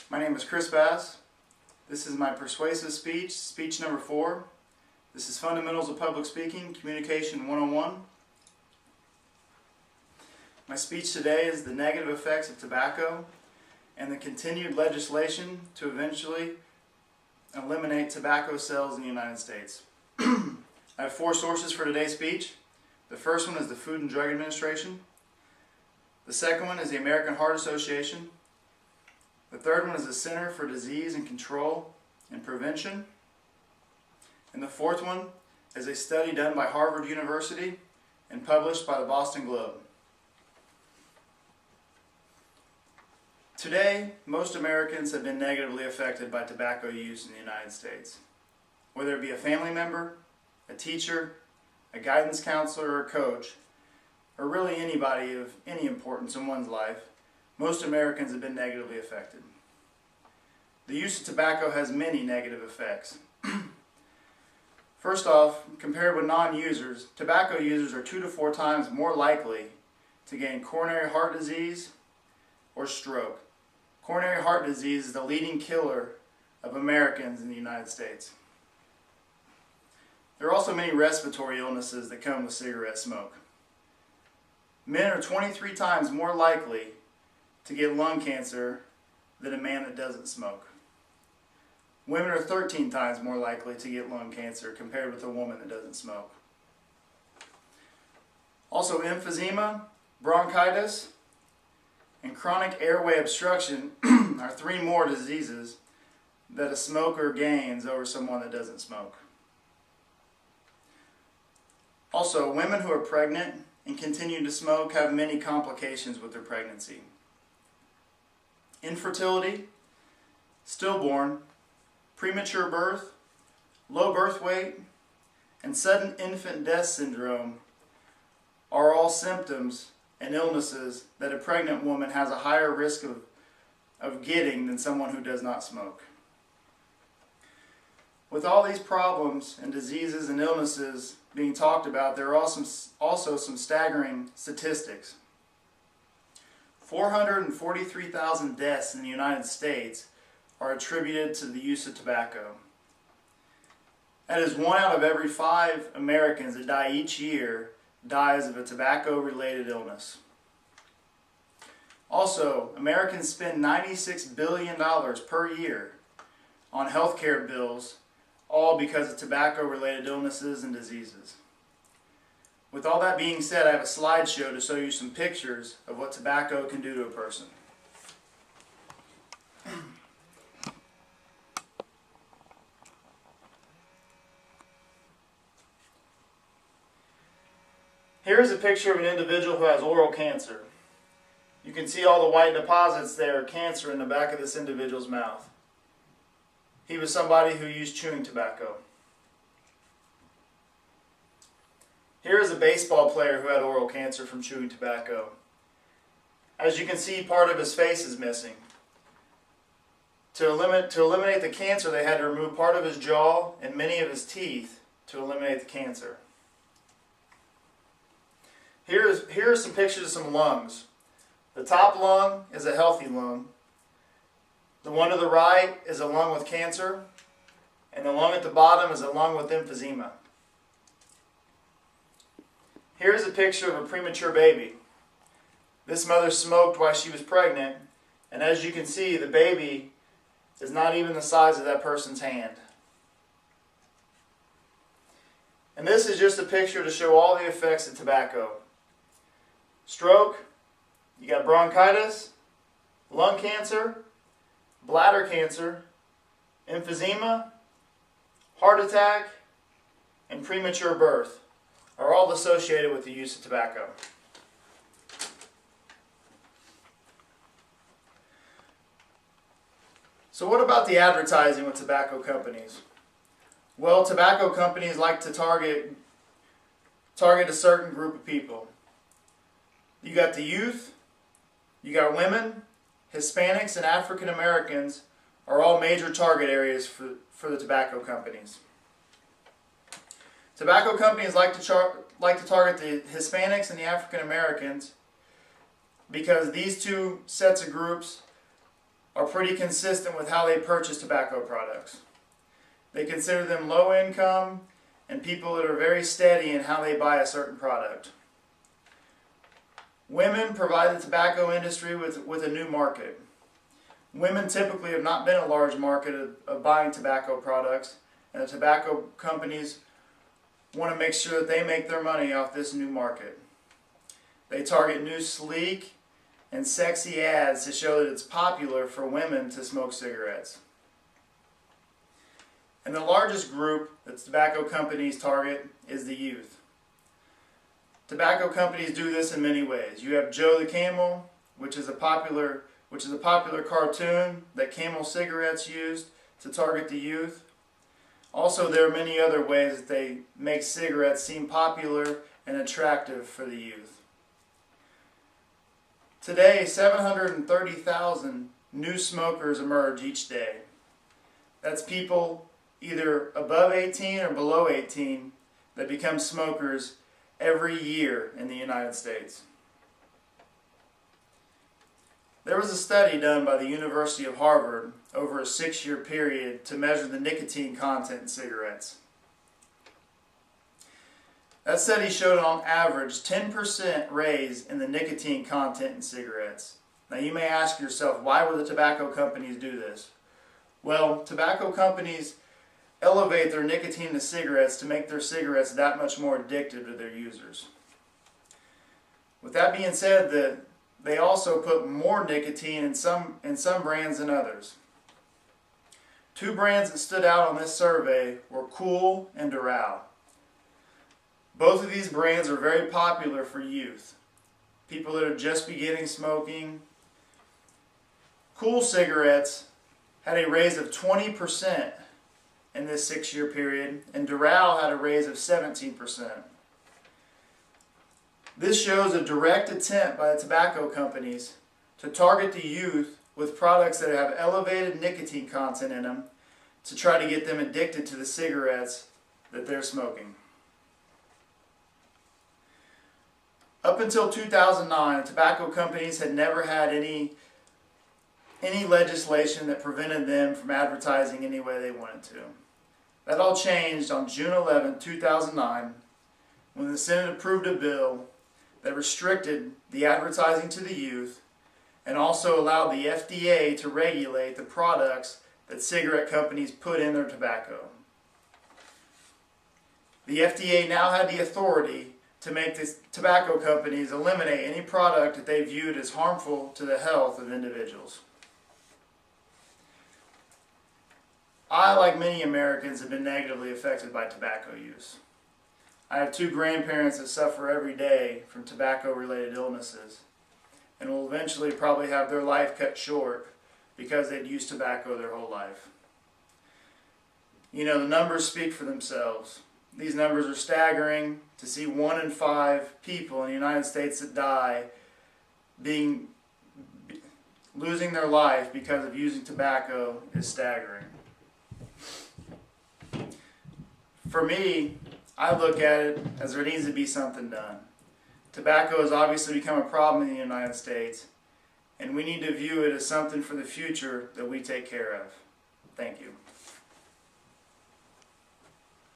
My name is Chris Bass. This is my persuasive speech, speech number 4. This is Fundamentals of Public Speaking, Communication 101. My speech today is the negative effects of tobacco and the continued legislation to eventually eliminate tobacco sales in the United States. I have 4 sources for today's speech. The first one is the Food and Drug Administration. The second one is the American Heart Association. The third one is the Center for Disease and Control and Prevention. And the fourth one is a study done by Harvard University and published by the Boston Globe. Today, most Americans have been negatively affected by tobacco use in the United States. Whether it be a family member, a teacher, a guidance counselor, or a coach, or really anybody of any importance in one's life, most Americans have been negatively affected. The use of tobacco has many negative effects. First off, compared with non-users, tobacco users are 2 to 4 times more likely to gain coronary heart disease or stroke. Coronary heart disease is the leading killer of Americans in the United States. There are also many respiratory illnesses that come with cigarette smoke. Men are 23 times more likely to get lung cancer than a man that doesn't smoke. Women are 13 times more likely to get lung cancer compared with a woman that doesn't smoke. Also, emphysema, bronchitis, and chronic airway obstruction are 3 more diseases that a smoker gains over someone that doesn't smoke. Also, women who are pregnant and continue to smoke have many complications with their pregnancy. Infertility, stillborn, premature birth, low birth weight, and sudden infant death syndrome are all symptoms and illnesses that a pregnant woman has a higher risk of getting than someone who does not smoke. With all these problems and diseases and illnesses being talked about, there are also some staggering statistics. 443,000 deaths in the United States are attributed to the use of tobacco. That is 1 out of every 5 Americans that die each year dies of a tobacco-related illness. Also, Americans spend $96 billion per year on healthcare bills, all because of tobacco-related illnesses and diseases. With all that being said, I have a slideshow to show you some pictures of what tobacco can do to a person. Here is a picture of an individual who has oral cancer. You can see all the white deposits there, cancer in the back of this individual's mouth. He was somebody who used chewing tobacco. Here is a baseball player who had oral cancer from chewing tobacco. As you can see, part of his face is missing. To eliminate the cancer, they had to remove part of his jaw and many of his teeth to eliminate the cancer. Here are some pictures of some lungs. The top lung is a healthy lung. The one to the right is a lung with cancer, and the lung at the bottom is a lung with emphysema. Here is a picture of a premature baby. This mother smoked while she was pregnant, and as you can see, the baby is not even the size of that person's hand. And this is just a picture to show all the effects of tobacco. Stroke, you got bronchitis, lung cancer, bladder cancer, emphysema, heart attack, and premature birth are all associated with the use of tobacco. So what about the advertising with tobacco companies? Well, tobacco companies like to target a certain group of people. You got the youth, you got women, Hispanics, and African Americans are all major target areas for the tobacco companies. Tobacco companies like to target the Hispanics and the African Americans because these two sets of groups are pretty consistent with how they purchase tobacco products. They consider them low income and people that are very steady in how they buy a certain product. Women provide the tobacco industry with a new market. Women typically have not been a large market of buying tobacco products, and the tobacco companies want to make sure that they make their money off this new market. They target new sleek and sexy ads to show that it's popular for women to smoke cigarettes. And the largest group that tobacco companies target is the youth. Tobacco companies do this in many ways. You have Joe the Camel, which is a popular cartoon that Camel cigarettes used to target the youth. Also, there are many other ways that they make cigarettes seem popular and attractive for the youth. Today, 730,000 new smokers emerge each day. That's people either above 18 or below 18 that become smokers every year in the United States. There was a study done by the University of Harvard over a 6-year period to measure the nicotine content in cigarettes. That study showed on average 10% raise in the nicotine content in cigarettes. Now you may ask yourself, why would the tobacco companies do this? Well, tobacco companies elevate their nicotine to cigarettes to make their cigarettes that much more addictive to their users. With that being said, they also put more nicotine in some brands than others. 2 brands that stood out on this survey were Kool and Doral. Both of these brands are very popular for youth, people that are just beginning smoking. Kool cigarettes had a raise of 20% in this 6-year period, and Doral had a raise of 17%. This shows a direct attempt by the tobacco companies to target the youth with products that have elevated nicotine content in them to try to get them addicted to the cigarettes that they're smoking. Up until 2009, tobacco companies had never had any legislation that prevented them from advertising any way they wanted to. That all changed on June 11, 2009, when the Senate approved a bill that restricted the advertising to the youth and also allowed the FDA to regulate the products that cigarette companies put in their tobacco. The FDA now had the authority to make the tobacco companies eliminate any product that they viewed as harmful to the health of individuals. I, like many Americans, have been negatively affected by tobacco use. I have 2 grandparents that suffer every day from tobacco-related illnesses and will eventually probably have their life cut short because they'd used tobacco their whole life. You know, the numbers speak for themselves. These numbers are staggering. To see 1 in 5 people in the United States that die losing their life because of using tobacco is staggering. For me, I look at it as there needs to be something done. Tobacco has obviously become a problem in the United States, and we need to view it as something for the future that we take care of. Thank you.